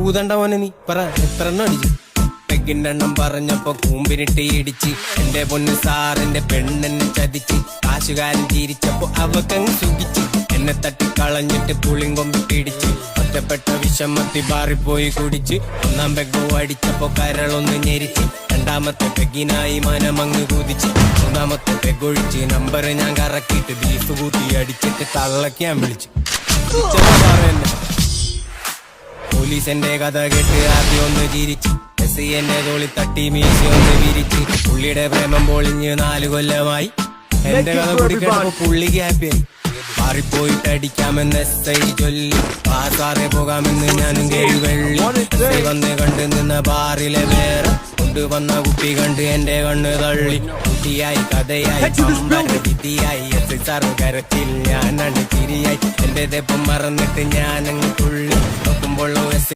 ഊതണ്ടവനെ നീ പറ എത്ര എണ്ണം അടിച്ചു? പെഗിന്റെ എണ്ണം പറഞ്ഞപ്പോ കൂമ്പിനിട്ട് ഇടിച്ച്. എന്റെ പൊന്ന് സാറിന്റെ പെണ്ണെന്നെ ചതിച്ച്. കാശുകാരൻ ചിരിച്ചപ്പോ അവക്കങ്ങ് സുഖിച്ച്. എന്നെ തട്ടിക്കളഞ്ഞിട്ട് പുളിങ്കൊമ്പി പിടിച്ച്. ഒറ്റപ്പെട്ട വിഷമത്തി ബാറിപ്പോയി കുടിച്ച്. ഒന്നാം പെഗ് അടിച്ചപ്പോ കരളൊന്ന് ഞെരിച്ച്. രണ്ടാമത്തെ പെഗിനായി മനമങ്ങ് കുതിച്ച്. മൂന്നാമത്തെ പെഗൊഴിച്ച് നമ്പർ ഞാൻ കറക്കിയിട്ട് ബീഫ് കൂട്ടി അടിച്ചിട്ട് തള്ളക്ക് ഞാൻ വിളിച്ചു. പോലീസ് എന്റെ കഥ കേട്ട് ആദ്യം ഒന്ന് ചിരിച്ച്. എസ് എന്നെ തോളി തട്ടി മീശ ഒന്ന് വിരിച്ച്. പുള്ളിയുടെ പ്രേമം പൊളിഞ്ഞ് 4 കൊല്ലമായി. എന്റെ കഥ കുടിക്കണപ്പോ പുള്ളിക്ക് ഹാപ്പിയായി. മാറിപ്പോയിട്ട് അടിക്കാമെന്ന് എസ് ഐ ചൊല്ലി. പാസാറെ പോകാമെന്ന് ഞാനും കേറി വെള്ളി. എസ് ഐ വന്ന് കണ്ടു നിന്ന ബാറിലെ വേറെ കൊണ്ടുവന്ന കുട്ടി കണ്ട് എന്റെ കണ്ണ് തള്ളി. കുട്ടിയായി കഥയായി വിധിയായി. എസ് ഐ സാറ് കരത്തിൽ ഞാൻ ചിരിയായി. എന്റെ തെപ്പം മറന്നിട്ട് ഞാനങ്ങ് തുള്ളി നോക്കുമ്പോൾ